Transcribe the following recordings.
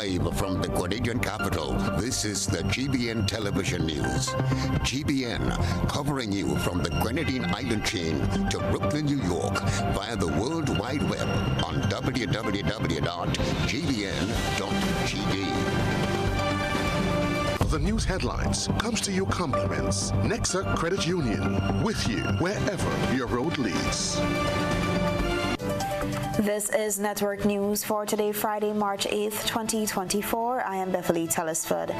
Live from the Grenadian capital, this is the GBN Television News. GBN, covering you from the Grenadine Island chain to Brooklyn, New York, via the World Wide Web on www.gbn.gd. The news headlines comes to you compliments Nexa Credit Union, with you wherever your road leads. This is Network News for today, Friday, March 8th, 2024. I am Beverly Telesford.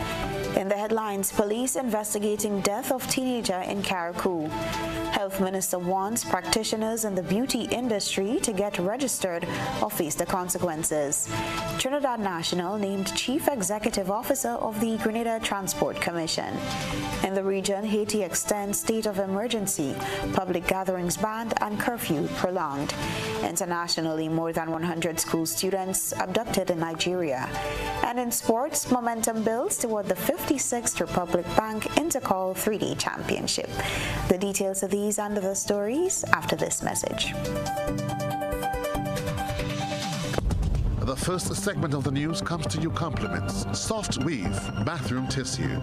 In the headlines, police investigating death of teenager in Carriacou. Health Minister warns practitioners in the beauty industry to get registered or face the consequences. Trinidad National named Chief Executive Officer of the Grenada Transport Commission. In the region, Haiti extends state of emergency, public gatherings banned and curfew prolonged. Internationally, more than 100 school students abducted in Nigeria. And in sports, momentum builds toward the 56th Republic Bank Intercall 3-Day Championship. The details of these and other stories after this message. The first segment of the news comes to you compliments Soft Weave Bathroom Tissue.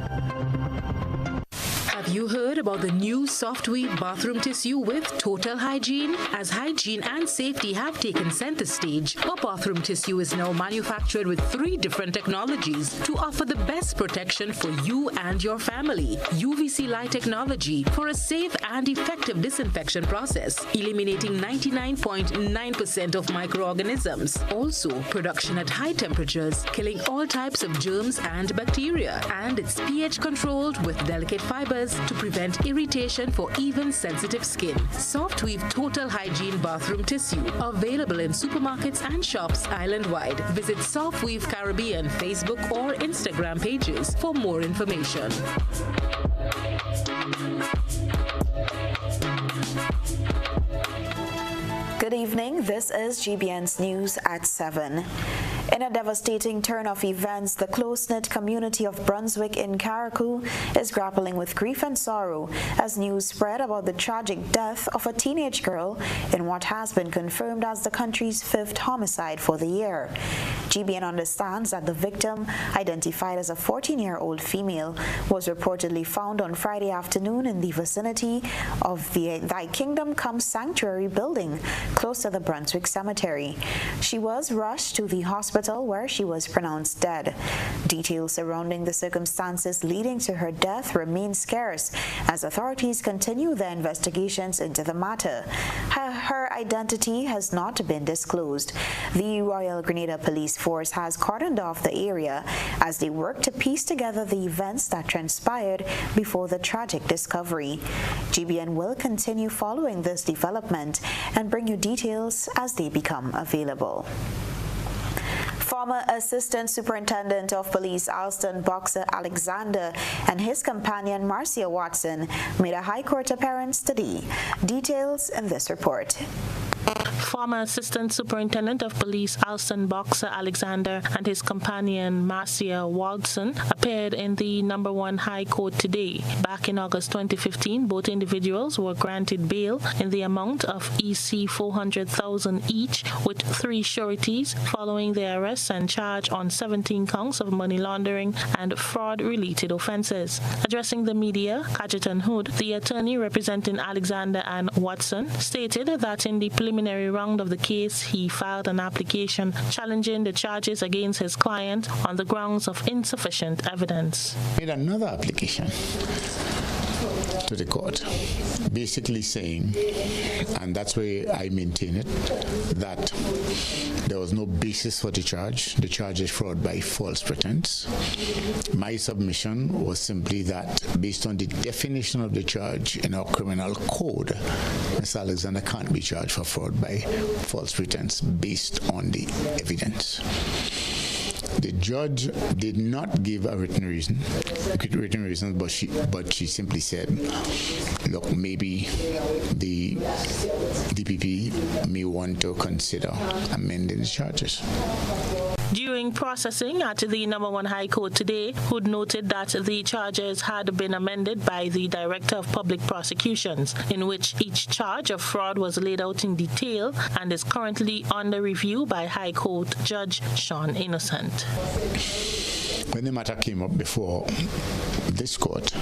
Have you heard about the new Soft Weave bathroom tissue with total hygiene? As hygiene and safety have taken center stage, our bathroom tissue is now manufactured with 3 different technologies to offer the best protection for you and your family. UVC light technology for a safe and effective disinfection process, eliminating 99.9% of microorganisms. Also, production at high temperatures, killing all types of germs and bacteria. And it's pH controlled with delicate fibers to prevent irritation for even sensitive skin. Soft Weave Total Hygiene Bathroom Tissue, available in supermarkets and shops island-wide. Visit Soft Weave Caribbean Facebook or Instagram pages for more information. Good evening. This is GBN's News at 7. In a devastating turn of events, the close-knit community of Brunswick in Carriacou is grappling with grief and sorrow as news spread about the tragic death of a teenage girl in what has been confirmed as the country's 5th homicide for the year. GBN understands that the victim, identified as a 14-year-old female, was reportedly found on Friday afternoon in the vicinity of the Thy Kingdom Come Sanctuary building close to the Brunswick Cemetery. She was rushed to the hospital where she was pronounced dead. Details surrounding the circumstances leading to her death remain scarce as authorities continue their investigations into the matter. Her identity has not been disclosed. The Royal Grenada Police Force has cordoned off the area as they work to piece together the events that transpired before the tragic discovery. GBN will continue following this development and bring you details as they become available. Former Assistant Superintendent of Police Alston Boxer Alexander and his companion Marcia Watson made a High Court appearance today. Details in this report. Former Assistant Superintendent of Police Alston Boxer Alexander and his companion Marcia Watson appeared in the No. 1 High Court today. Back in August 2015, both individuals were granted bail in the amount of EC 400,000 each, with 3 sureties following their arrests and charge on 17 counts of money laundering and fraud-related offences. Addressing the media, Cajetan Hood, the attorney representing Alexander and Watson, stated that in the preliminary round of the case, he filed an application challenging the charges against his client on the grounds of insufficient evidence. Made another application to the court, basically saying, and that's where I maintain it, that there was no basis for the charge. The charge is fraud by false pretense. My submission was simply that, based on the definition of the charge in our criminal code, Mr. Alexander can't be charged for fraud by false pretense based on the evidence. The judge did not give a written reason, but she simply said, look, maybe the DPP may want to consider amending the charges. During During processing at the No. 1 High Court today, Hood noted that the charges had been amended by the Director of Public Prosecutions, in which each charge of fraud was laid out in detail and is currently under review by High Court Judge Sean Innocent. When the matter came up before this court,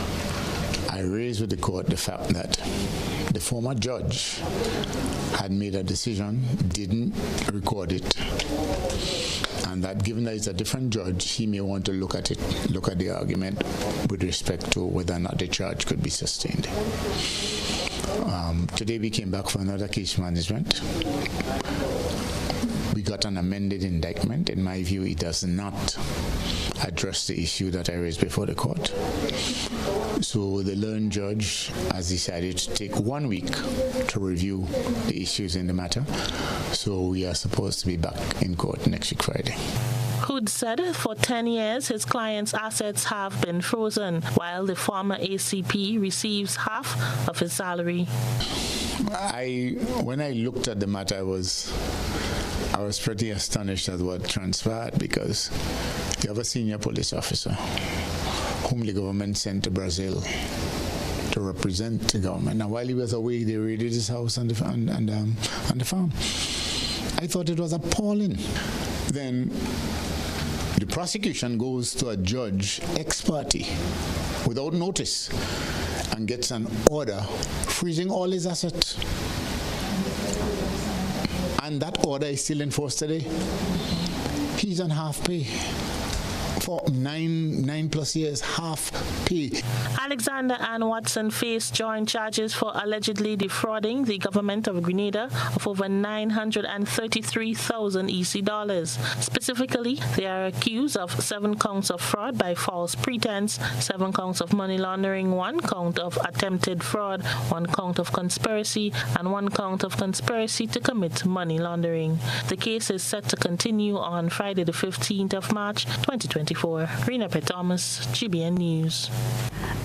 I raised with the court the fact that the former judge had made a decision, didn't record it, and that given that it's a different judge, he may want to look at the argument with respect to whether or not the charge could be sustained. Today we came back for another case management. We got an amended indictment. In my view, it does not address the issue that I raised before the court. So the learned judge has decided to take 1 week to review the issues in the matter. So we are supposed to be back in court next week Friday. Hood said for 10 years his client's assets have been frozen, while the former ACP receives half of his salary. When I looked at the matter, I was pretty astonished at what transpired, because you have a senior police officer whom the government sent to Brazil to represent the government. Now, while he was away, they raided his house and the farm. I thought it was appalling. Then the prosecution goes to a judge ex parte without notice and gets an order freezing all his assets. And that order is still enforced today. He's on half pay. For nine plus years, half pay. Alexander and Watson face joint charges for allegedly defrauding the government of Grenada of over 933,000 EC dollars. Specifically, they are accused of 7 counts of fraud by false pretense, 7 counts of money laundering, 1 count of attempted fraud, 1 count of conspiracy, and 1 count of conspiracy to commit money laundering. The case is set to continue on Friday the 15th of March, 2024. Rena P. Thomas, GBN News.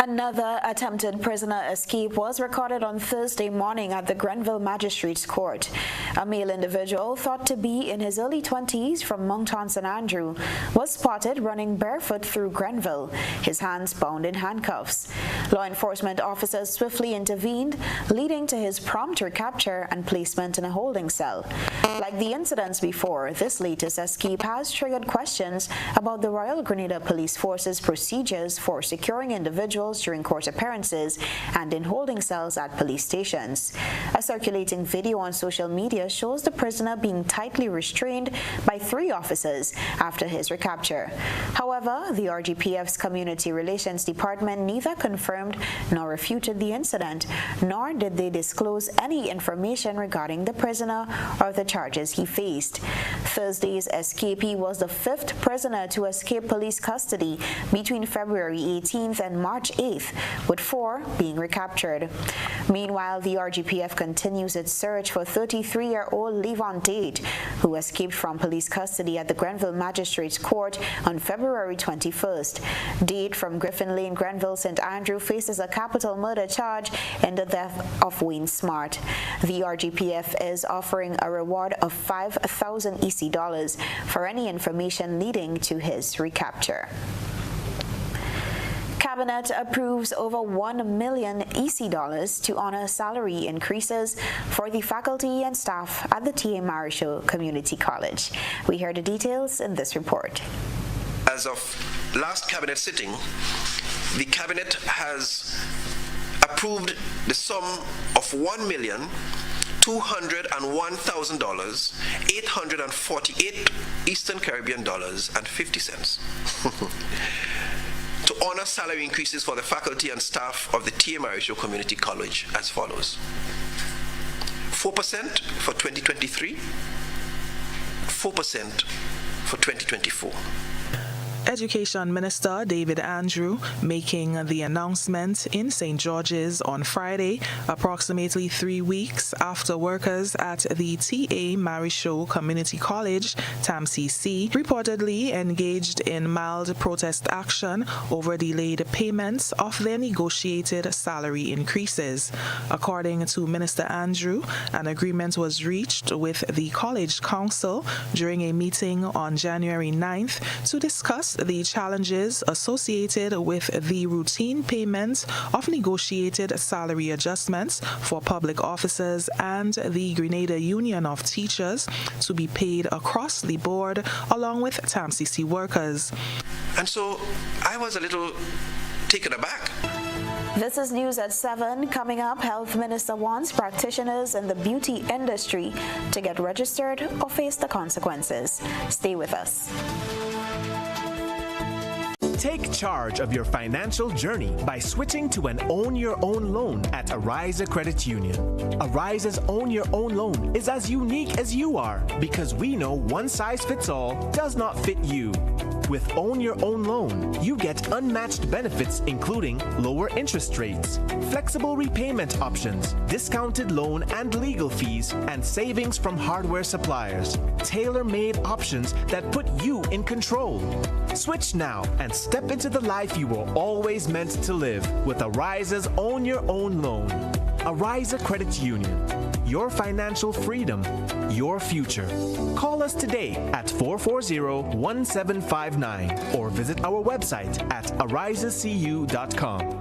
Another attempted prisoner escape was recorded on Thursday morning at the Grenville Magistrates Court. A male individual thought to be in his early 20s from Moncton St. Andrew was spotted running barefoot through Grenville, his hands bound in handcuffs. Law enforcement officers swiftly intervened, leading to his prompt recapture and placement in a holding cell. Like the incidents before, this latest escape has triggered questions about the Royal Grenada Police Force's procedures for securing individuals during court appearances and in holding cells at police stations. A circulating video on social media shows the prisoner being tightly restrained by 3 officers after his recapture. However, the RGPF's Community Relations Department neither confirmed nor refuted the incident, nor did they disclose any information regarding the prisoner or the charges he faced. Thursday's escapee was the 5th prisoner to escape police custody between February 18th and March 8th, with 4 being recaptured. Meanwhile, the RGPF continues its search for 33-year-old Levon Date, who escaped from police custody at the Grenville Magistrates Court on February 21st. Date from Griffin Lane, Grenville, St. Andrew faces a capital murder charge in the death of Wayne Smart. The RGPF is offering a reward of 5,000 EC dollars for any information leading to his recapture. Cabinet approves over 1 million EC dollars to honor salary increases for the faculty and staff at the T.A. Marichaud Community College. We hear the details in this report. As of last cabinet sitting, the cabinet has approved the sum of $1,201,000, 848 Eastern Caribbean dollars and 50 cents. To honor salary increases for the faculty and staff of the T.A. Marichaud Community College as follows: 4% for 2023, 4% for 2024. Education Minister David Andrew making the announcement in St. George's on Friday, approximately 3 weeks after workers at the T.A. Marichaud Community College, TAMCC, reportedly engaged in mild protest action over delayed payments of their negotiated salary increases. According to Minister Andrew, an agreement was reached with the College Council during a meeting on January 9th to discuss the challenges associated with the routine payment of negotiated salary adjustments for public officers and the Grenada Union of Teachers to be paid across the board along with TAMCC workers. And so I was a little taken aback. This is News at 7. Coming up, Health Minister wants practitioners in the beauty industry to get registered or face the consequences. Stay with us. Take charge of your financial journey by switching to an Own Your Own loan at Arise Credit Union. Arise's Own Your Own loan is as unique as you are because we know one size fits all does not fit you. With Own Your Own loan, you get unmatched benefits including lower interest rates, flexible repayment options, discounted loan and legal fees, and savings from hardware suppliers. Tailor-made options that put you in control. Switch now and step into the life you were always meant to live with Arise's Own Your Own loan. Arise Credit Union. Your financial freedom, your future. Call us today at 440-1759 or visit our website at arisescu.com.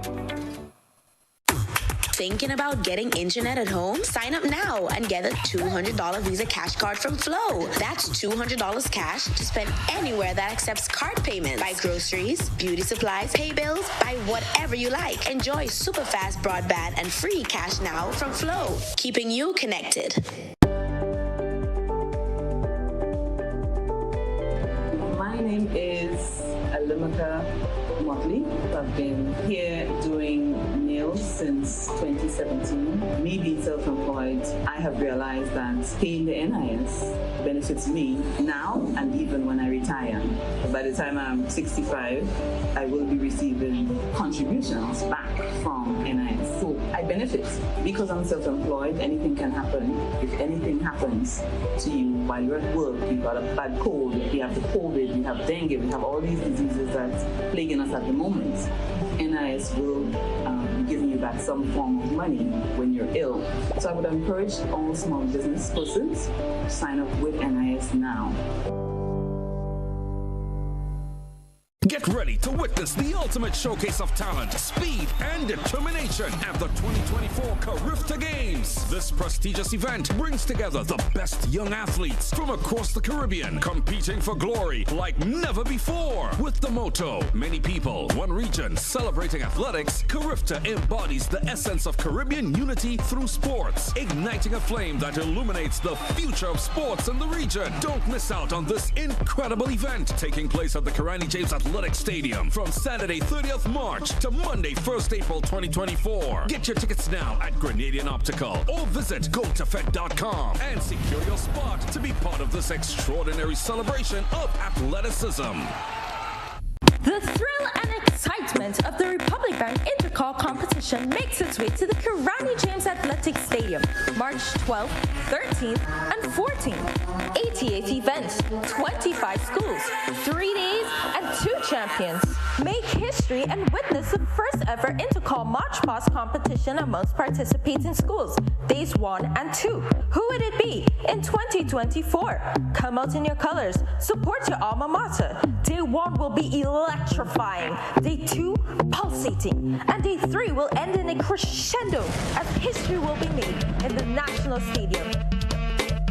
Thinking about getting internet at home? Sign up now and get a $200 Visa cash card from Flow. That's $200 cash to spend anywhere that accepts card payments. Buy groceries, beauty supplies, pay bills, buy whatever you like. Enjoy super fast broadband and free cash now from Flow, keeping you connected. My name is Alimaka Motley. I've been here doing nails since 2017. Me being self-employed, I have realized that paying the NIS benefits me now and even when I retire. By the time I'm 65, I will be receiving contributions back from NIS. So I benefit because I'm self-employed. Anything can happen. If anything happens to you while you're at work, you've got a bad cold, you have the COVID, you have dengue, we have all these diseases that's plaguing us at the moment. NIS will be giving you back some form of money when you're ill. So I would encourage all small business persons to sign up with NIS now. Get ready to witness the ultimate showcase of talent, speed, and determination at the 2024 Carifta Games. This prestigious event brings together the best young athletes from across the Caribbean, competing for glory like never before. With the motto, many people, one region, celebrating athletics, Carifta embodies the essence of Caribbean unity through sports, igniting a flame that illuminates the future of sports in the region. Don't miss out on this incredible event taking place at the Karani James Athletic Stadium from Saturday 30th March to Monday 1st April 2024. Get your tickets now at Grenadian Optical or visit gotofed.com and secure your spot to be part of this extraordinary celebration of athleticism. The thrill and excitement of the Republic Bank Intercall competition makes its way to the Karani James Athletic Stadium, March 12th, 13th, and 14th. 88 events, 25 schools, 3 days, and 2 champions. Make history and witness the first ever Intercall March Pass competition amongst participating schools, days 1 and 2. Who would it be in 2024? Come out in your colors, support your alma mater. Day 1 will be electrifying, day 2 pulsating, and day 3 will end in a crescendo as history will be made in the National Stadium.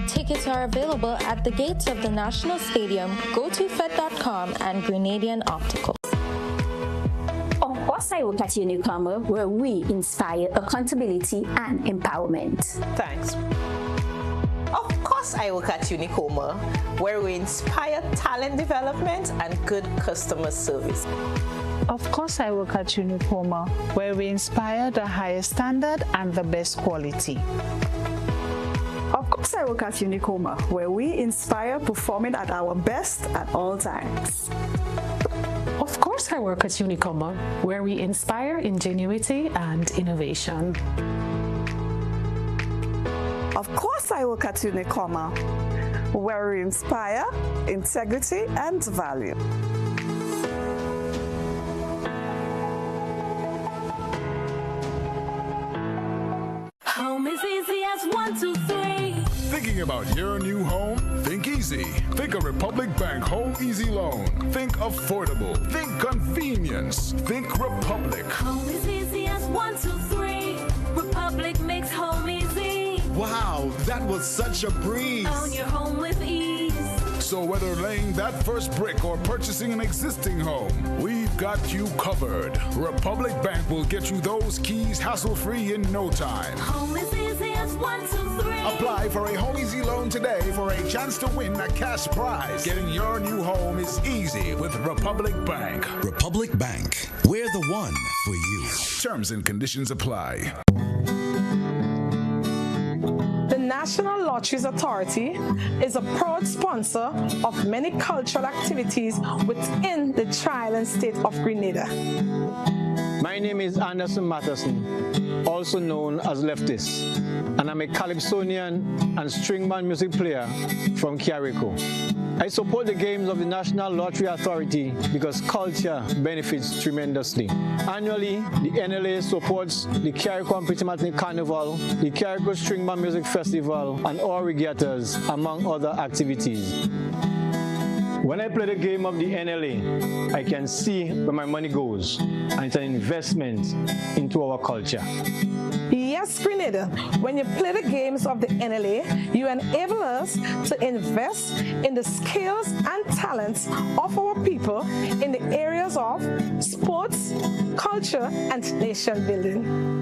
Tickets are available at the gates of the National Stadium, gotofed.com, and Grenadian Optical. Of course, I work at Unicommer, where we inspire accountability and empowerment. Thanks. Of course, I work at Unicommer, where we inspire talent development and good customer service. Of course, I work at Unicommer, where we inspire the highest standard and the best quality. Of course, I work at Unicommer, where we inspire performing at our best at all times. course, I work at Unicoma, where we inspire ingenuity and innovation. Of course, I work at Unicoma, where we inspire integrity and value. Home is easy as 1, 2, 3. Thinking about your new home? Think easy. Think a Republic Bank Home Easy Loan. Think affordable. Think convenience. Think Republic. Home is easy as 1, 2, 3. Republic makes home easy. Wow, that was such a breeze. Own your home with ease. So whether laying that first brick or purchasing an existing home, we've got you covered. Republic Bank will get you those keys hassle-free in no time. Home is easy as 1, 2, 3. Apply for a Home Easy Loan today for a chance to win a cash prize. Getting your new home is easy with Republic Bank. Republic Bank, we're the one for you. Terms and conditions apply. The National Lotteries Authority is a proud sponsor of many cultural activities within the Tri-Island state of Grenada. My name is Anderson Matterson, also known as Leftist, and I'm a calypsonian and string band music player from Carrico. I support the games of the National Lottery Authority because culture benefits tremendously. Annually, the NLA supports the Carrico and Pitamatic Carnival, the Carrico String Band Music Festival, and all regattas, among other activities. When I play the game of the NLA, I can see where my money goes, and it's an investment into our culture. Yes, Grenada, when you play the games of the NLA, you enable us to invest in the skills and talents of our people in the areas of sports, culture, and nation building.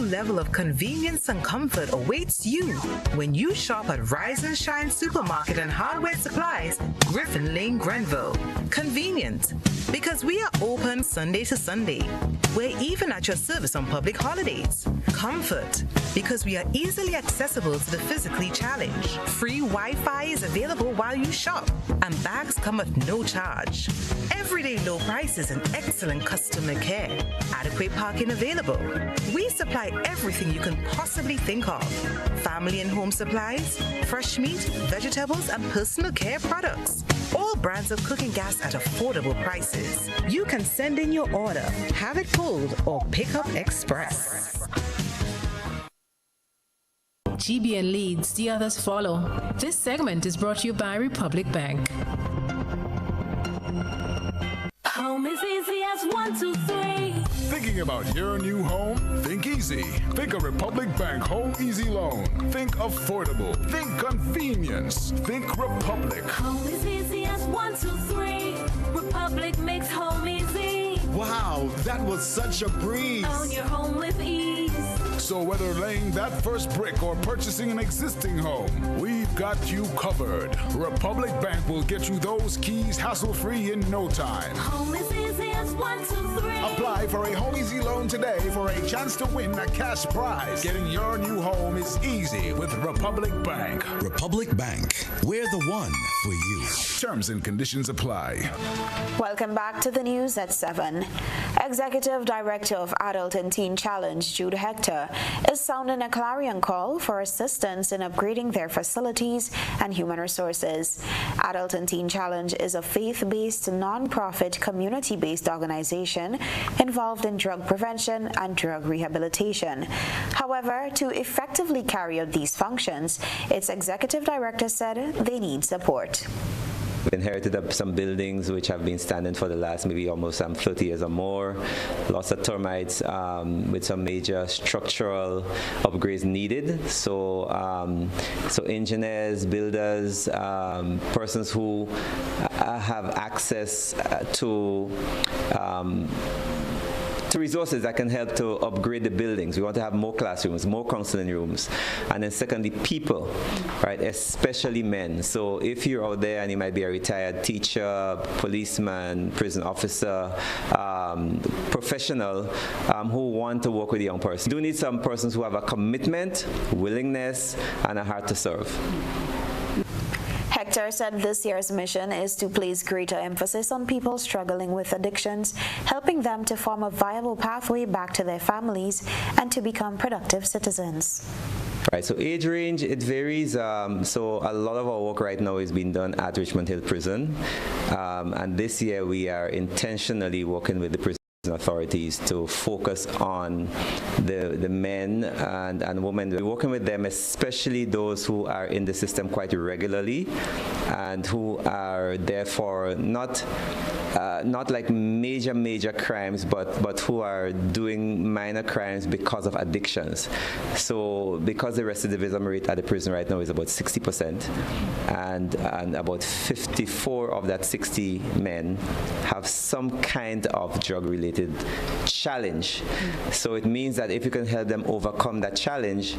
Level of convenience and comfort awaits you when you shop at Rise and Shine Supermarket and Hardware Supplies, Griffin Lane, Grenville. Convenient, because we are open Sunday to Sunday. We're even at your service on public holidays. Comfort, because we are easily accessible to the physically challenged. Free Wi-Fi is available while you shop, and bags come at no charge. Everyday low prices and excellent customer care. Adequate parking available. We supply everything you can possibly think of. Family and home supplies, fresh meat, vegetables, and personal care products. All brands of cooking gas at affordable prices. You can send in your order, have it pulled, or pick up express. GBN leads, the others follow. This segment is brought to you by Republic Bank. Home is easy as 1, 2, 3. Thinking about your new home? Think easy. Think a Republic Bank Home Easy Loan. Think affordable. Think convenience. Think Republic. Home is easy as 1, 2, 3. Republic makes home easy. Wow, that was such a breeze. Own your home with ease. So whether laying that first brick or purchasing an existing home, we've got you covered. Republic Bank will get you those keys hassle-free in no time. Home is easy as 1, 2, 3. Apply for a Home Easy Loan today for a chance to win a cash prize. Getting your new home is easy with Republic Bank. Republic Bank, we're the one for you. Terms and conditions apply. Welcome back to the news at 7. Executive Director of Adult and Teen Challenge, Jude Hector, is sounding a clarion call for assistance in upgrading their facilities and human resources. Adult and Teen Challenge is a faith-based, non-profit, community-based organization involved in drug prevention and drug rehabilitation. However, to effectively carry out these functions, its executive director said they need support. We inherited some buildings which have been standing for the last maybe almost 30 years or more. Lots of termites with some major structural upgrades needed. So engineers, builders, persons who have access to resources that can help to upgrade the buildings. We want to have more classrooms, more counseling rooms, and then secondly, people, right, especially men. So if you're out there and you might be a retired teacher, policeman, prison officer, professional who want to work with a young person, you do need some persons who have a commitment, willingness, and a heart to serve. Hector said this year's mission is to place greater emphasis on people struggling with addictions, helping them to form a viable pathway back to their families and to become productive citizens. Right, so age range, it varies. So a lot of our work right now is being done at Richmond Hill Prison. And this year we are intentionally working with the prison authorities to focus on the men and women. We're working with them, especially those who are in the system quite regularly and who are therefore not like major crimes, but who are doing minor crimes because of addictions. So because the recidivism rate at the prison right now is about 60%, and about 54 of that 60 men have some kind of drug-related challenge. So it means that if you can help them overcome that challenge,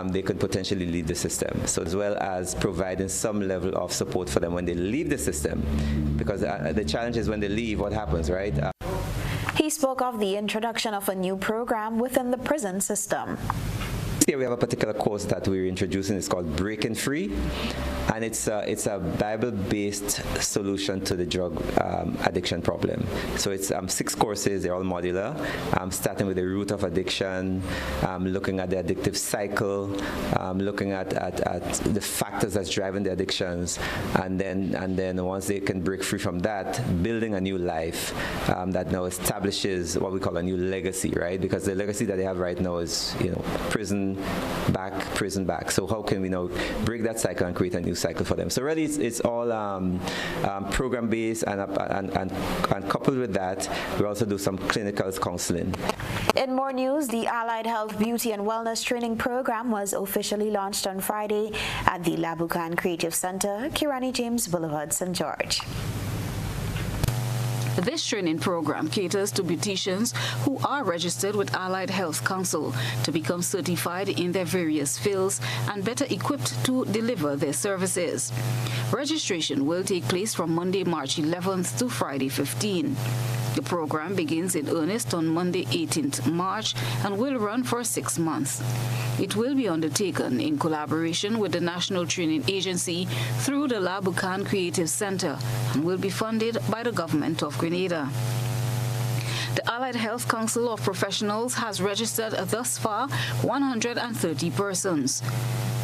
they could potentially leave the system. So as well as providing some level of support for them when they leave the system, because the challenge is when they leave, what happens, right? He spoke of the introduction of a new program within the prison system. Here we have a particular course that we're introducing. It's called Breaking Free, and it's a Bible-based solution to the drug addiction problem. So it's 6 courses. They're all modular, starting with the root of addiction, looking at the addictive cycle, looking at the factors that's driving the addictions, and then once they can break free from that, building a new life that now establishes what we call a new legacy, right? Because the legacy that they have right now is, prison back. So how can we now break that cycle and create a new cycle for them? So really, it's all program based, and coupled with that, we also do some clinical counseling. In more news, the Allied Health Beauty and Wellness Training Program was officially launched on Friday at the Labucan Creative Center, Kirani James Boulevard, St. George. This training program caters to beauticians who are registered with Allied Health Council to become certified in their various fields and better equipped to deliver their services. Registration will take place from Monday, March 11th to Friday 15th. The program begins in earnest on Monday, 18th March and will run for 6 months. It will be undertaken in collaboration with the National Training Agency through the Labucan Creative Center and will be funded by the government of Grenada. The Allied Health Council of Professionals has registered thus far 130 persons.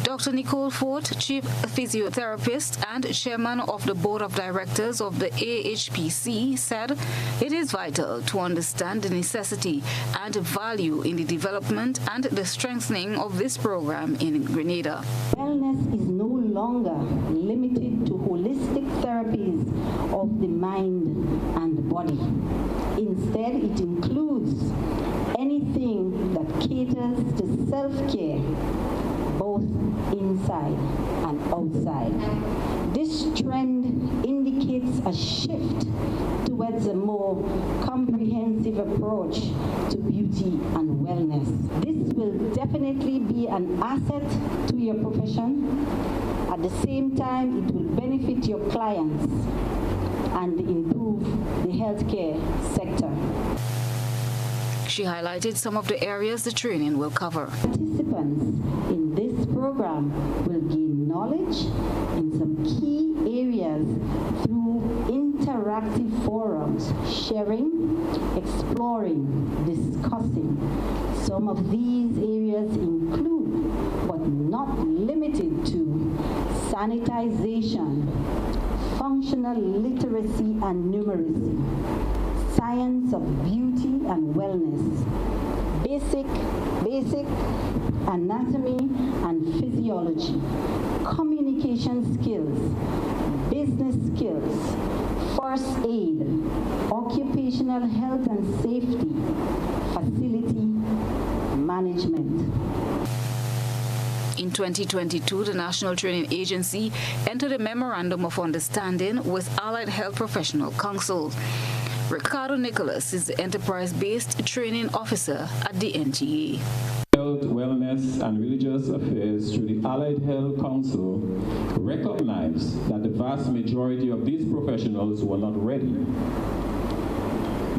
Dr. Nicole Fort, Chief Physiotherapist and Chairman of the Board of Directors of the AHPC, said it is vital to understand the necessity and value in the development and the strengthening of this program in Grenada. Wellness is no longer limited to holistic therapies of the mind and the body. Instead, it includes anything that caters to self-care, both inside and outside. This trend indicates a shift towards a more comprehensive approach to beauty and wellness. This will definitely be an asset to your profession. At the same time, it will benefit your clients and improve the healthcare sector. She highlighted some of the areas the training will cover. Participants in this program will gain knowledge in some key areas through interactive forums, sharing, exploring, discussing. Some of these areas include, but not limited to, sanitization, functional literacy and numeracy, science of beauty and wellness, basic anatomy and physiology, communication skills, business skills, first aid, occupational health and safety, facility management. In 2022, the National Training Agency entered a Memorandum of Understanding with Allied Health Professional Council. Ricardo Nicholas is the enterprise-based training officer at the NTA. Health, Wellness and Religious Affairs through the Allied Health Council recognize that the vast majority of these professionals were not ready.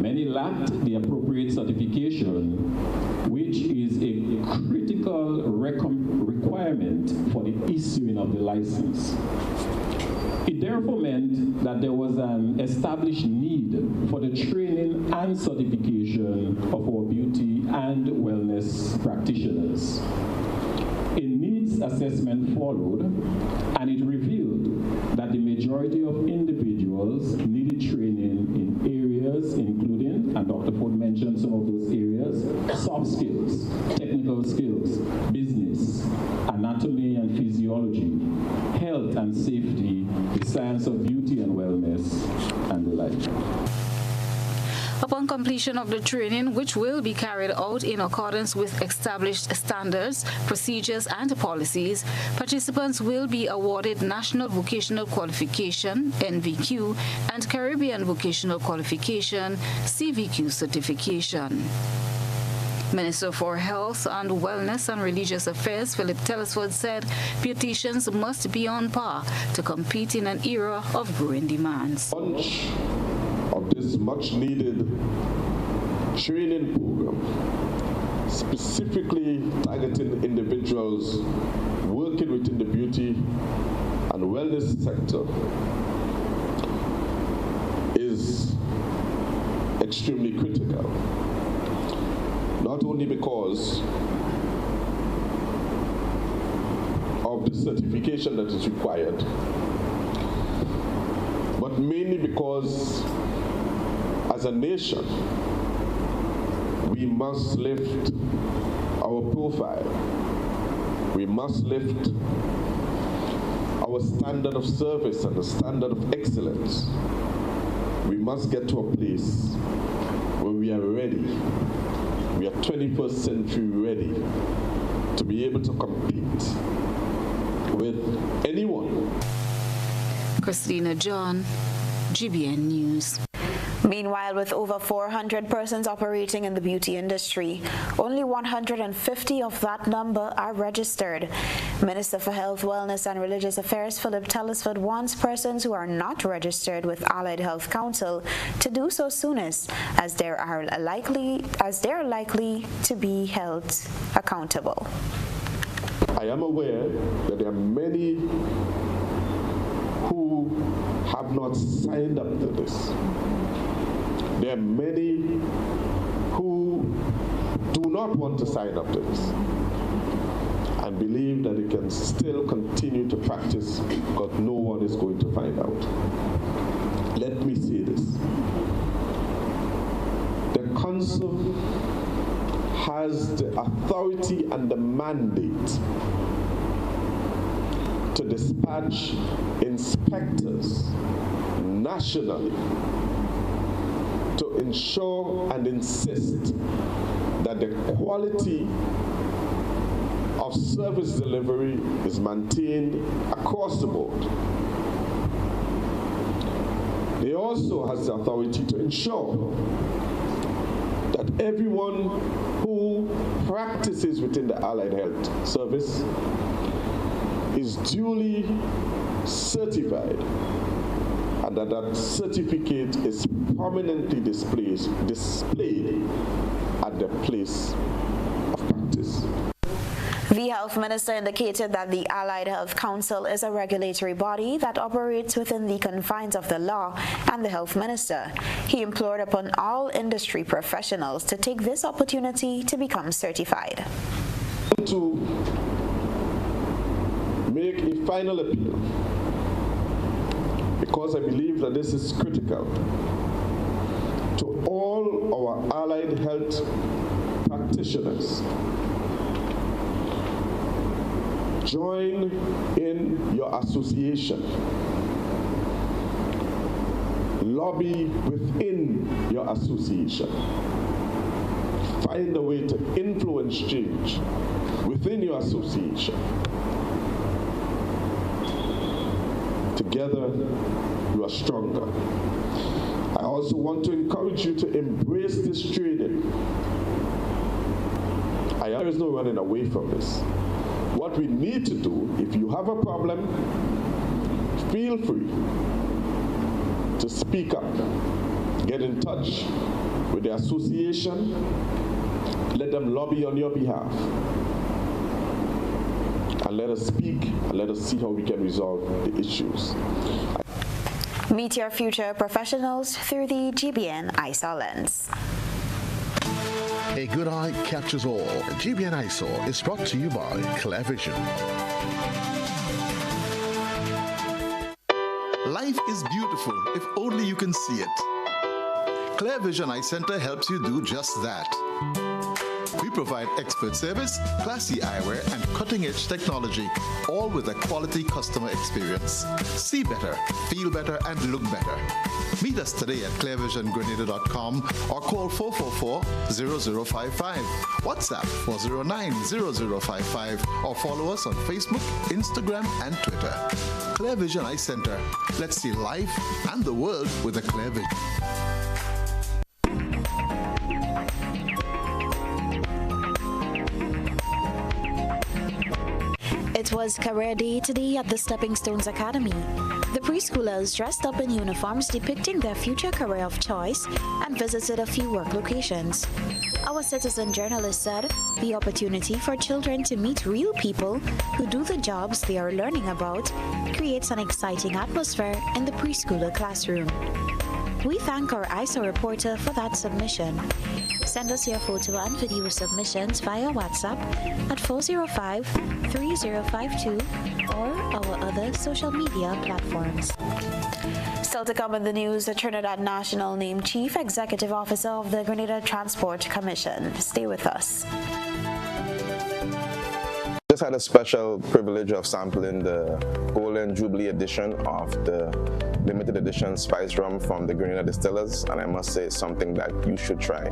Many lacked the appropriate certification, which is a critical requirement for the issuing of the license. It therefore meant that there was an established need for the training and certification of our beauty and wellness practitioners. A needs assessment followed, and it revealed that the majority of individuals needed training in areas including, and Dr. Ford mentioned some of those areas, soft skills, technical skills, business, anatomy and physiology, health and safety, the science of beauty and wellness, and the like. Upon completion of the training, which will be carried out in accordance with established standards, procedures, and policies, participants will be awarded National Vocational Qualification, NVQ, and Caribbean Vocational Qualification, CVQ certification. Minister for Health and Wellness and Religious Affairs, Philip Telesford, said beauticians must be on par to compete in an era of growing demands. Of this much-needed training program, specifically targeting individuals working within the beauty and wellness sector, is extremely critical. Not only because of the certification that is required, but mainly because as a nation, we must lift our profile. We must lift our standard of service and the standard of excellence. We must get to a place where we are ready. We are 21st century ready to be able to compete with anyone. Christina John, GBN News. Meanwhile, with over 400 persons operating in the beauty industry, only 150 of that number are registered. Minister for Health, Wellness and Religious Affairs Philip Telesford wants persons who are not registered with Allied Health Council to do so soonest, as they are likely to be held accountable. I am aware that there are many who have not signed up to this. There are many who do not want to sign up to this and believe that they can still continue to practice because no one is going to find out. Let me say this. The council has the authority and the mandate to dispatch inspectors nationally to ensure and insist that the quality of service delivery is maintained across the board. They also has the authority to ensure that everyone who practices within the Allied Health Service is duly certified and that certificate is prominently displayed at the place of practice. The Health Minister indicated that the Allied Health Council is a regulatory body that operates within the confines of the law and the Health Minister. He implored upon all industry professionals to take this opportunity to become certified. To make a final appeal, because I believe that this is critical, to all our allied health practitioners. Join in your association. Lobby within your association. Find a way to influence change within your association. Together, you are stronger. I also want to encourage you to embrace this training. There is no running away from this. What we need to do, if you have a problem, feel free to speak up. Get in touch with the association. Let them lobby on your behalf. And and let us speak and let us see how we can resolve the issues. Meet your future professionals through the GBN ISOR lens. A good eye catches all. GBN ISOR is brought to you by ClearVision. Life is beautiful if only you can see it. ClearVision Eye Center helps you do just that. We provide expert service, classy eyewear, and cutting-edge technology, all with a quality customer experience. See better, feel better, and look better. Meet us today at clearvisiongrenada.com or call 444-0055, WhatsApp 409-0055, or follow us on Facebook, Instagram, and Twitter. ClearVision Eye Center. Let's see life and the world with a clear vision. It was Career Day today at the Stepping Stones Academy. The preschoolers dressed up in uniforms depicting their future career of choice and visited a few work locations. Our citizen journalist said the opportunity for children to meet real people who do the jobs they are learning about creates an exciting atmosphere in the preschooler classroom. We thank our ISOR reporter for that submission. Send us your photo and video submissions via WhatsApp at 405-3052 or our other social media platforms. Still to come in the news, the Trinidad National named Chief Executive Officer of the Grenada Transport Commission. Stay with us. Just had a special privilege of sampling the Golden Jubilee edition of the limited edition spice rum from the Grenada distillers, and I must say it's something that you should try.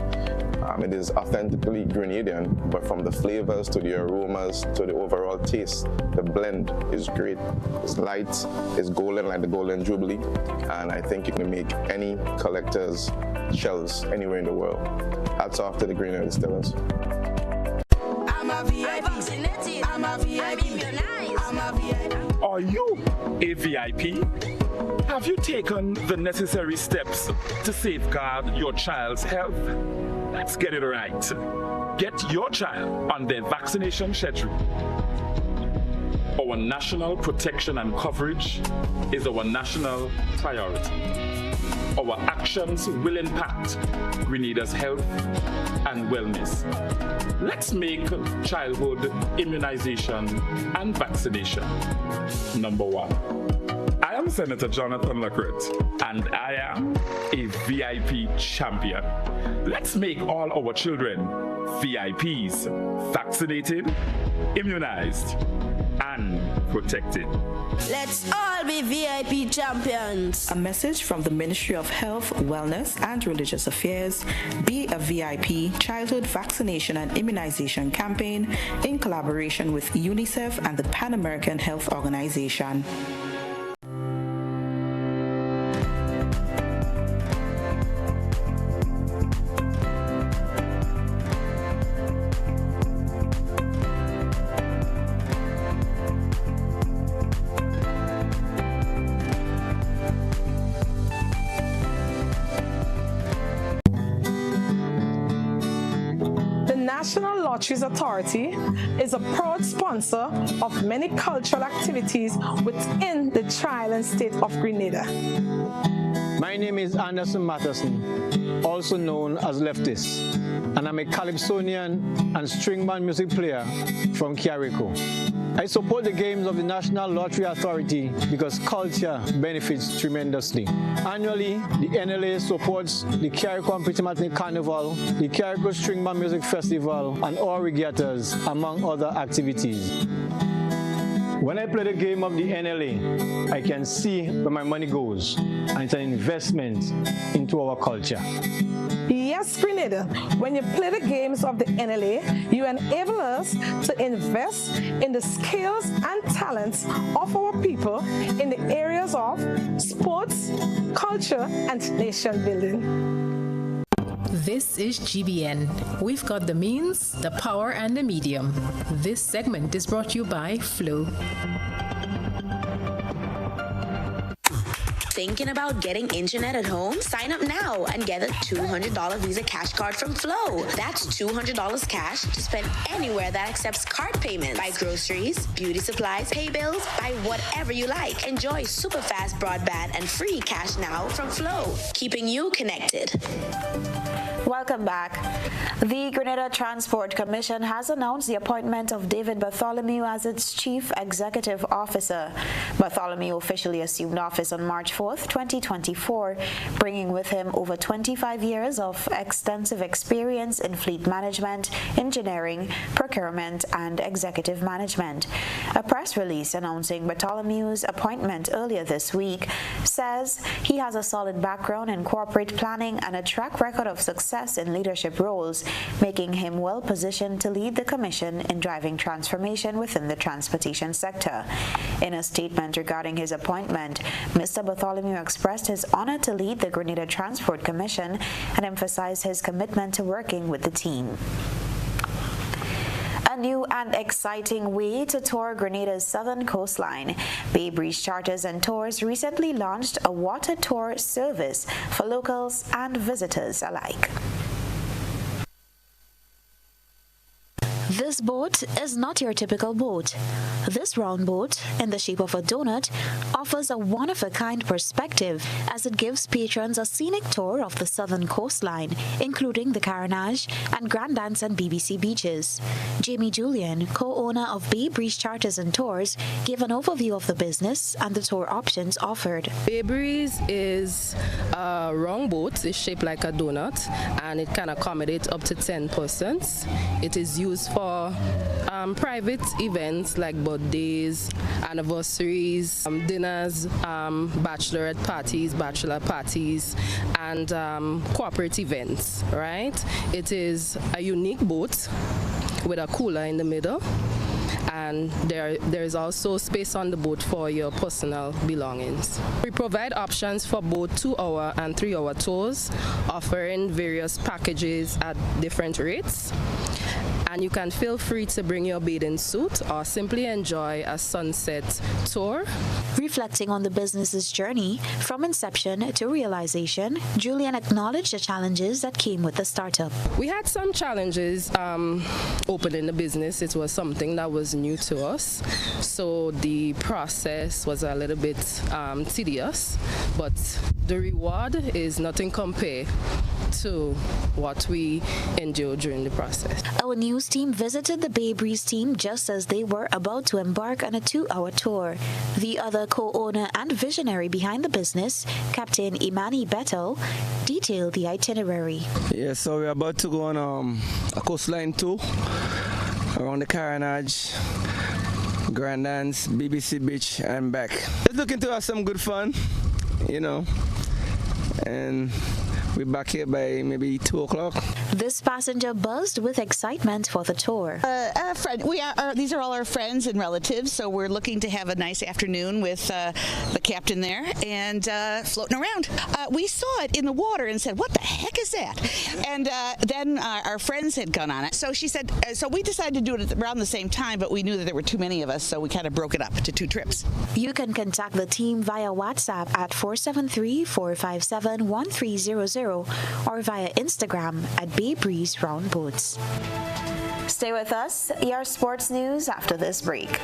It is authentically Grenadian, but from the flavors to the aromas to the overall taste, the blend is great. It's light, it's golden like the Golden Jubilee, and I think you can make any collector's shelves anywhere in the world. Hats off to the Grenada distillers. I'm a VIP. I'm vaccinated. I'm a VIP. I'm immunized. I'm a VIP. Are you a VIP? Have you taken the necessary steps to safeguard your child's health? Let's get it right. Get your child on their vaccination schedule. Our national protection and coverage is our national priority. Our actions will impact Grenada's health and wellness. Let's make childhood immunization and vaccination number one. I am Senator Jonathan Lacrette, and I am a VIP champion. Let's make all our children VIPs, vaccinated, immunized, and protected. Let's all be VIP champions. A message from the Ministry of Health, Wellness and Religious Affairs, Be a VIP Childhood Vaccination and Immunization Campaign in collaboration with UNICEF and the Pan American Health Organization. National Lotteries Authority is a proud sponsor of many cultural activities within the Tri-Island state of Grenada. My name is Anderson Matheson, also known as Leftist, and I'm a calypsonian and string band music player from Carriacou. I support the games of the National Lottery Authority because culture benefits tremendously. Annually, the NLA supports the Carriacou and Petit Matinee Carnival, the Carriacou String Band Music Festival, and all regattas, among other activities. When I play the game of the NLA, I can see where my money goes, and it's an investment into our culture. Yes, Grenada, when you play the games of the NLA, you enable us to invest in the skills and talents of our people in the areas of sports, culture, and nation building. This is GBN. We've got the means, the power, and the medium. This segment is brought to you by Flow. Thinking about getting internet at home? Sign up now and get a $200 Visa cash card from Flow. That's $200 cash to spend anywhere that accepts card payments. Buy groceries, beauty supplies, pay bills, buy whatever you like. Enjoy super fast broadband and free cash now from Flow, keeping you connected. Welcome back. The Grenada Transport Commission has announced the appointment of David Bartholomew as its Chief Executive Officer. Bartholomew officially assumed office on March 4th, 2024, bringing with him over 25 years of extensive experience in fleet management, engineering, procurement, and executive management. A press release announcing Bartholomew's appointment earlier this week says he has a solid background in corporate planning and a track record of success in leadership roles, making him well positioned to lead the Commission in driving transformation within the transportation sector. In a statement regarding his appointment, Mr. Bartholomew expressed his honor to lead the Grenada Transport Commission and emphasized his commitment to working with the team. A new and exciting way to tour Grenada's southern coastline. Bay Breeze Charters and Tours recently launched a water tour service for locals and visitors alike. This boat is not your typical boat. This round boat, in the shape of a donut, offers a one-of-a-kind perspective as it gives patrons a scenic tour of the southern coastline, including the Carenage and Grand Anse and BBC beaches. Jamie Julian, co-owner of Bay Breeze Charters and Tours, gave an overview of the business and the tour options offered. Bay Breeze is a round boat. It's shaped like a donut and it can accommodate up to 10 persons. It is used for private events like birthdays, anniversaries, dinners, bachelorette parties, bachelor parties, and corporate events, right? It is a unique boat with a cooler in the middle, and there is also space on the boat for your personal belongings. We provide options for both 2-hour and 3-hour tours, offering various packages at different rates. And you can feel free to bring your bathing suit or simply enjoy a sunset tour. Reflecting on the business's journey from inception to realization, Julian acknowledged the challenges that came with the startup. We had some challenges opening the business. It was something that was new to us, so the process was a little bit tedious, but the reward is nothing compared to what we endured during the process. Our news team visited the Bay Breeze team just as they were about to embark on a 2-hour tour. The other co-owner and visionary behind the business, Captain Imani Betel, detailed the itinerary. Yeah, so we're about to go on a coastline tour around the Carenage, Grand Anse, BBC Beach, and back. Just looking to have some good fun, you know, and we're back here by maybe 2 o'clock. This passenger buzzed with excitement for the tour. These are all our friends and relatives, so we're looking to have a nice afternoon with the captain there and floating around. We saw it in the water and said, "What the heck is that?" And then our friends had gone on it. So she said, so we decided to do it around the same time, but we knew that there were too many of us, so we kind of broke it up to 2 trips. You can contact the team via WhatsApp at 473-457-1300 or via Instagram at Bay Breeze Round Boats. Stay with us. Your sports news after this break.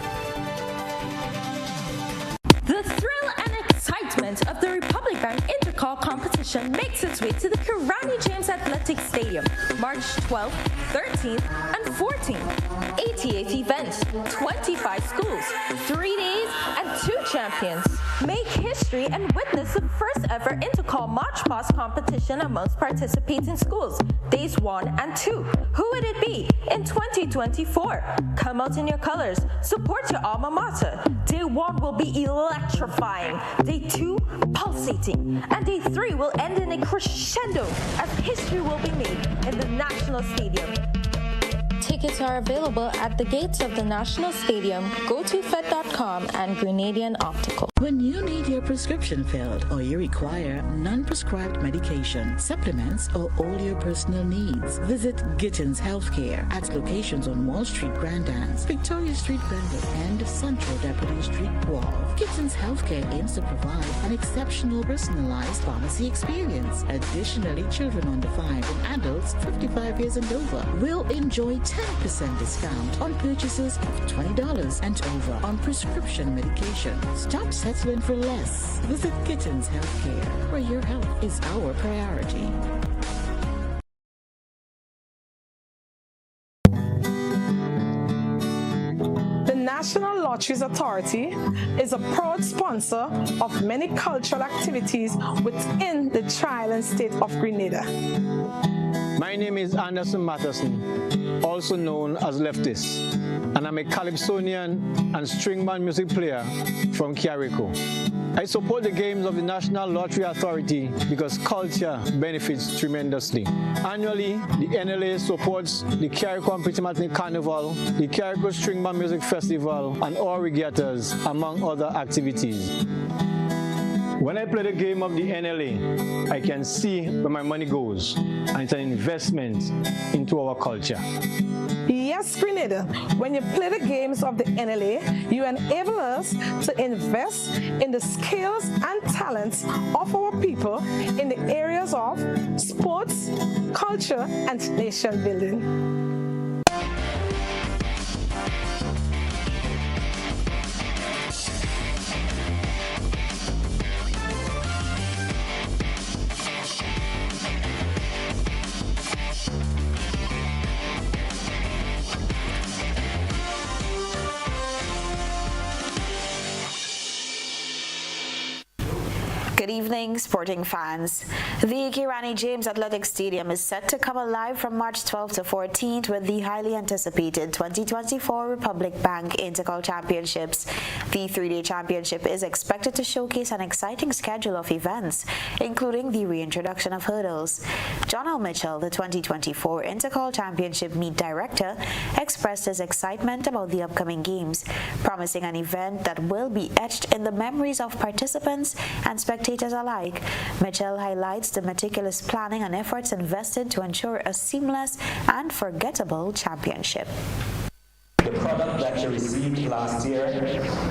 The thrill and excitement of the Republic Bank Intercall competition makes its way to the Kirani James Athletic Stadium, March 12th, 13th, and 14th. 88th event, 25 schools, 3 days, and 2 champions. Make history and witness the first ever Intercall March Pass competition amongst participating schools, days 1 and 2. Who would it be in 2024? Come out in your colors, support your alma mater. Day 1 will be electrifying, day 2 pulsating, and day 3 will end in a crescendo as history will be made in the National Stadium. Take tickets are available at the gates of the National Stadium, GoToFed.com, and Grenadian Optical. When you need your prescription filled or you require non-prescribed medication, supplements, or all your personal needs, visit Gittins Healthcare at locations on Wall Street, Grandans, Victoria Street, Beverly, and Central Deputy Street, Wall. Gittins Healthcare aims to provide an exceptional personalized pharmacy experience. Additionally, children under 5 and adults 55 years and over will enjoy 10% discount on purchases of $20 and over on prescription medication. Stop settling for less. Visit Gittins Healthcare, where your health is our priority. The National Lotteries Authority is a proud sponsor of many cultural activities within the Tri-Island state of Grenada. My name is Anderson Matheson, also known as Leftist, and I'm a calypsonian and string band music player from Carrico. I support the games of the National Lottery Authority because culture benefits tremendously. Annually, the NLA supports the Carrico and Pittimatney Carnival, the Carrico String Band Music Festival, and all regattas, among other activities. When I play the game of the NLA, I can see where my money goes, and it's an investment into our culture. Yes, Grenada, when you play the games of the NLA, you enable us to invest in the skills and talents of our people in the areas of sports, culture, and nation building. Good evening, sporting fans. The Kirani James Athletic Stadium is set to come alive from March 12th to 14th with the highly anticipated 2024 Republic Bank Intercol Championships. The 3-day championship is expected to showcase an exciting schedule of events, including the reintroduction of hurdles. John L. Mitchell, the 2024 Intercol Championship Meet Director, expressed his excitement about the upcoming games, promising an event that will be etched in the memories of participants and spectators alike. Mitchell highlights the meticulous planning and efforts invested to ensure a seamless and forgettable championship. The product that you received last year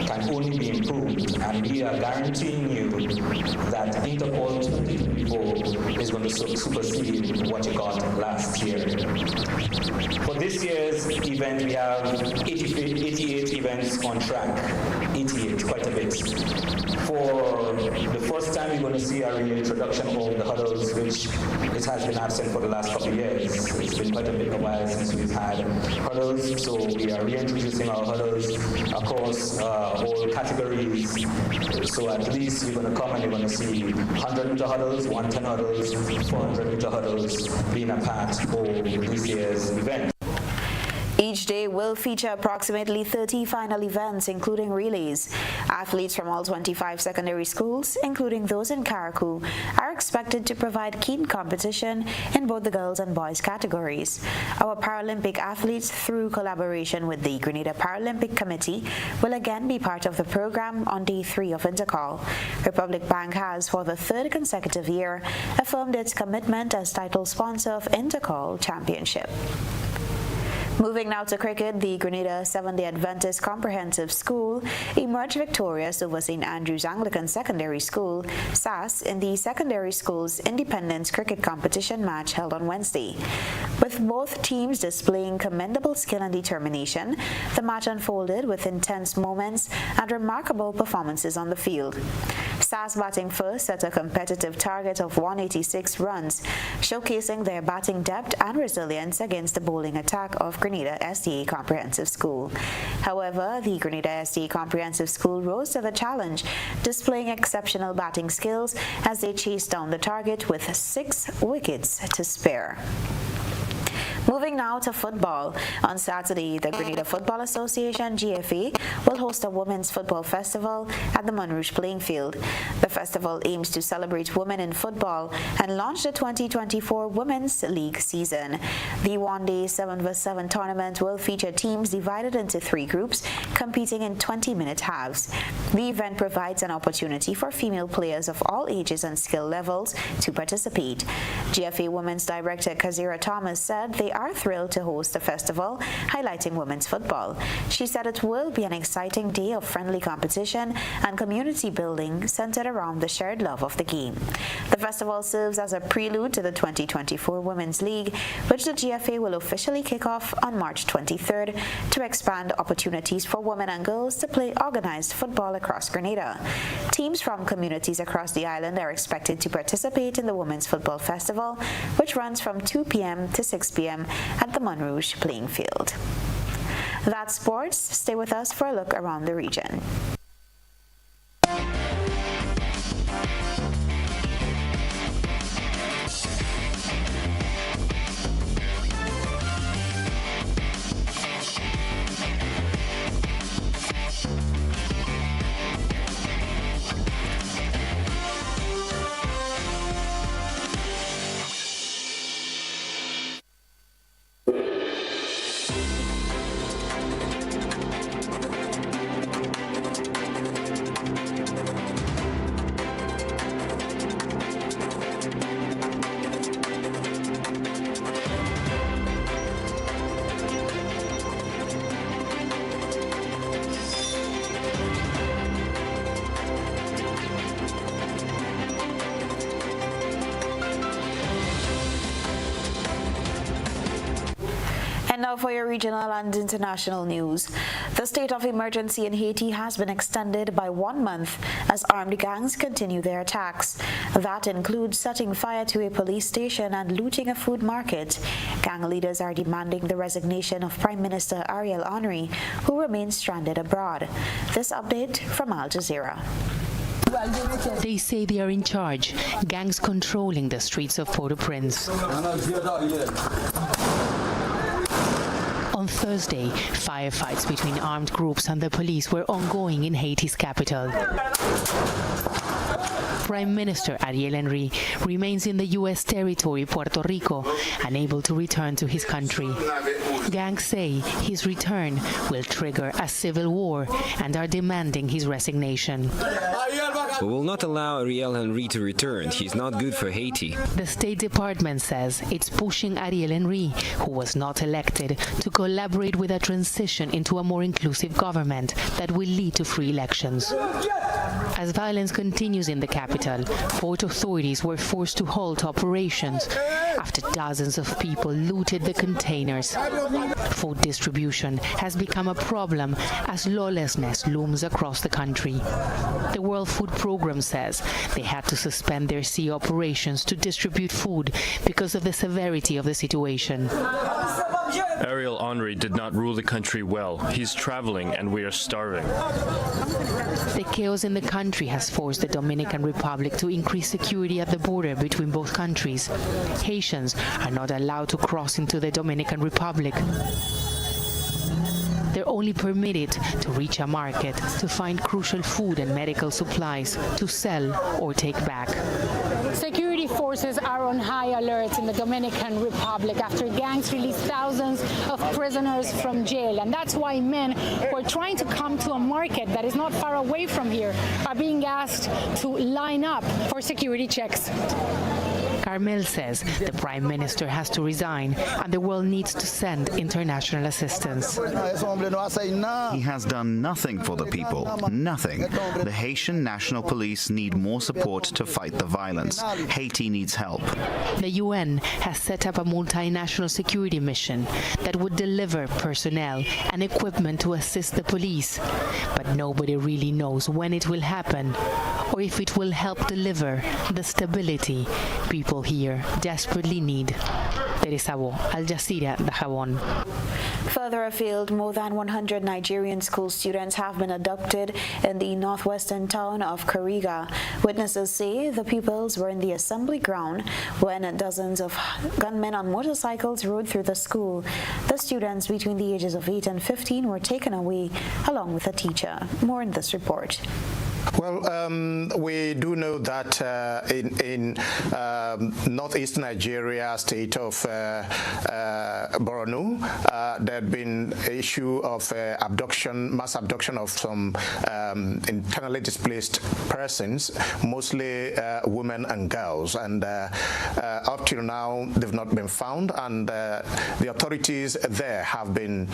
can only be improved, and we are guaranteeing you that Interpol 2024 is going to supersede what you got last year. For this year's event, we have 88 events on track. 88, quite a bit. For the first time, you're going to see a reintroduction of the hurdles, which it has been absent for the last couple of years. It's been quite a bit of a while since we've had hurdles, so we are reintroducing our hurdles across all categories. So at least you're going to come and you're going to see 100-meter hurdles, 110 hurdles, 400-meter hurdles being a part of this year's event. Each day will feature approximately 30 final events, including relays. Athletes from all 25 secondary schools, including those in Carrico, are expected to provide keen competition in both the girls and boys categories. Our Paralympic athletes, through collaboration with the Grenada Paralympic Committee, will again be part of the program on day 3 of Intercol. Republic Bank has, for the third consecutive year, affirmed its commitment as title sponsor of Intercol Championship. Moving now to cricket, the Grenada Seventh-day Adventist Comprehensive School emerged victorious over St. Andrew's Anglican Secondary School, SAS, in the Secondary Schools Independence Cricket Competition match held on Wednesday. With both teams displaying commendable skill and determination, the match unfolded with intense moments and remarkable performances on the field. SAS batting first set a competitive target of 186 runs, showcasing their batting depth and resilience against the bowling attack of Grenada SDA Comprehensive School. However, the Grenada SDA Comprehensive School rose to the challenge, displaying exceptional batting skills as they chased down the target with 6 wickets to spare. Moving now to football. On Saturday, the Grenada Football Association, GFA, will host a women's football festival at the Montrouge playing field. The festival aims to celebrate women in football and launch the 2024 Women's League season. The one-day 7-vs-7 tournament will feature teams divided into 3 groups, competing in 20-minute halves. The event provides an opportunity for female players of all ages and skill levels to participate. GFA Women's Director Kazira Thomas said they are thrilled to host the festival, highlighting women's football. She said it will be an exciting day of friendly competition and community building centered around the shared love of the game. The festival serves as a prelude to the 2024 Women's League, which the GFA will officially kick off on March 23rd to expand opportunities for women and girls to play organized football across Grenada. Teams from communities across the island are expected to participate in the Women's Football Festival, which runs from 2 p.m. to 6 p.m. at the Montrouge playing field. That's sports. Stay with us for a look around the region. And now for your regional and international news. The state of emergency in Haiti has been extended by 1 month as armed gangs continue their attacks. That includes setting fire to a police station and looting a food market. Gang leaders are demanding the resignation of Prime Minister Ariel Henry, who remains stranded abroad. This update from Al Jazeera. They say they are in charge, gangs controlling the streets of Port-au-Prince. On Thursday, firefights between armed groups and the police were ongoing in Haiti's capital. Prime Minister Ariel Henry remains in the U.S. territory, Puerto Rico, unable to return to his country. Gangs say his return will trigger a civil war and are demanding his resignation. We will not allow Ariel Henry to return. He's not good for Haiti. The State Department says it's pushing Ariel Henry, who was not elected, to collaborate with a transition into a more inclusive government that will lead to free elections. As violence continues in the capital, port authorities were forced to halt operations after dozens of people looted the containers. Food distribution has become a problem as lawlessness looms across the country. The World Food Program says they had to suspend their sea operations to distribute food because of the severity of the situation. Ariel Henry did not rule the country well. He's traveling and we are starving. The chaos in the country has forced the Dominican Republic to increase security at the border between both countries. Haitians are not allowed to cross into the Dominican Republic. They're only permitted to reach a market to find crucial food and medical supplies to sell or take back. Security forces are on high alert in the Dominican Republic after gangs released thousands of prisoners from jail. And that's why men who are trying to come to a market that is not far away from here are being asked to line up for security checks. Carmel says the Prime Minister has to resign and the world needs to send international assistance. He has done nothing for the people, nothing. The Haitian National Police need more support to fight the violence. Haiti needs help. The UN has set up a multinational security mission that would deliver personnel and equipment to assist the police. But nobody really knows when it will happen or if it will help deliver the stability people here desperately need. Teresa Bo, Al Jazeera, Dajabón. Further afield, more than 100 Nigerian school students have been abducted in the northwestern town of Kuriga. Witnesses say the pupils were in the assembly ground when dozens of gunmen on motorcycles rode through the school. The students between the ages of 8 and 15 were taken away along with a teacher. More in this report. Well, we do know that in northeast Nigeria, state of Borno, there had been issue of mass abduction of some internally displaced persons, mostly women and girls. And up till now, they've not been found. And the authorities there have been,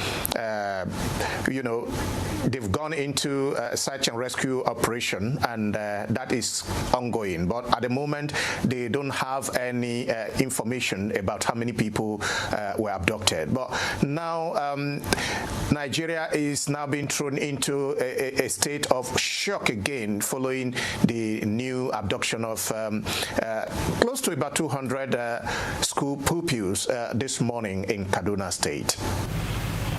they've gone into a search and rescue operation, and that is ongoing. But at the moment, they don't have any information about how many people were abducted. But now, Nigeria is now being thrown into a state of shock again following the new abduction of close to about 200 school pupils this morning in Kaduna State.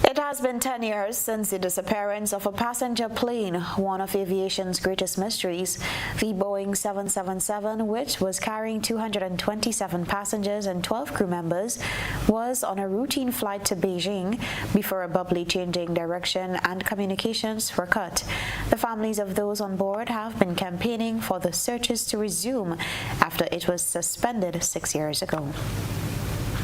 It has been 10 years since the disappearance of a passenger plane, one of aviation's greatest mysteries. The Boeing 777, which was carrying 227 passengers and 12 crew members, was on a routine flight to Beijing before abruptly changing direction and communications were cut. The families of those on board have been campaigning for the searches to resume after it was suspended 6 years ago.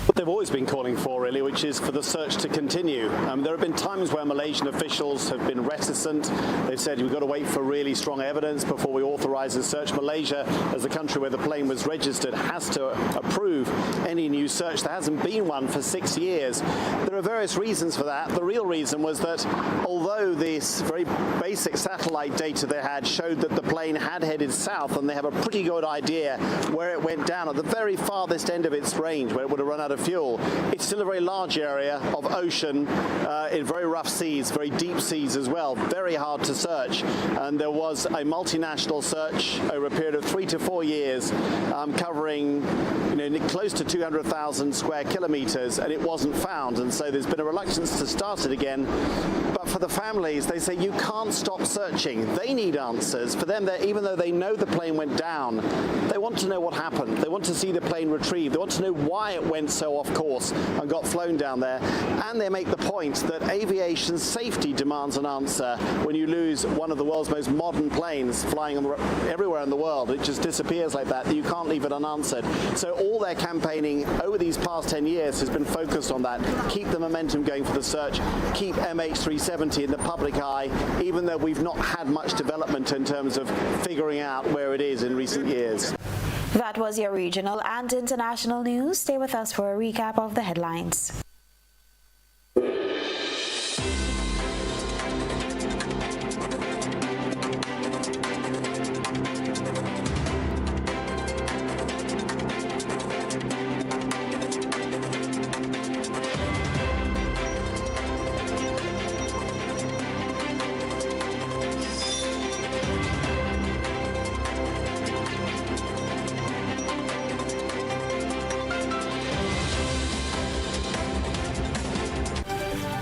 What they've always been calling for, really, which is for the search to continue. There have been times where Malaysian officials have been reticent. They've said we've got to wait for really strong evidence before we authorize a search. Malaysia, as the country where the plane was registered, has to approve any new search. There hasn't been one for 6 years. There are various reasons for that. The real reason was that although this very basic satellite data they had showed that the plane had headed south, and they have a pretty good idea where it went down at the very farthest end of its range, where it would have run out of fuel, it's still a very large area of ocean in very rough seas, very deep seas as well, very hard to search. And there was a multinational search over a period of 3 to 4 years covering close to 200,000 square kilometers, and it wasn't found. And so there's been a reluctance to start it again. But for the families, they say you can't stop searching. They need answers. For them, even though they know the plane went down, they want to know what happened. They want to see the plane retrieved. They want to know why it went so off course and got flown down there. And they make the point that aviation safety demands an answer when you lose one of the world's most modern planes flying everywhere in the world. It just disappears like that. You can't leave it unanswered. So all their campaigning over these past 10 years has been focused on that. Keep the momentum going for the search. Keep MH370 in the public eye, even though we've not had much development in terms of figuring out where it is in recent years. That was your regional and international news. Stay with us for a recap of the headlines.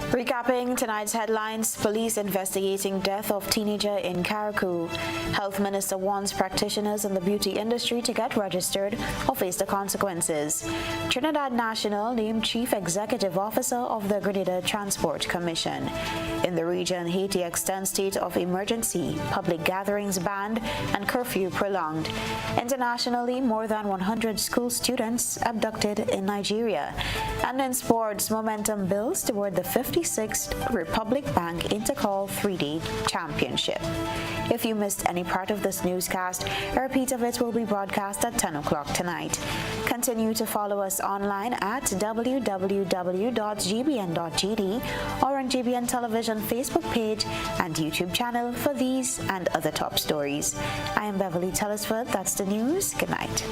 Recapping tonight's headlines, police investigating death of teenager in Karakou. Health Minister warns practitioners in the beauty industry to get registered or face the consequences. Trinidad National named Chief Executive Officer of the Grenada Transport Commission. In the region, Haiti extends state of emergency, public gatherings banned and curfew prolonged. Internationally, more than 100 school students abducted in Nigeria. And in sports, momentum builds toward the 56th Republic Bank Intercall 3D Championship. If you missed any part of this newscast, a repeat of it will be broadcast at 10 o'clock tonight. Continue to follow us online at www.gbn.gd or on GBN Television Facebook page and YouTube channel for these and other top stories. I am Beverly Telesford. That's the news. Good night.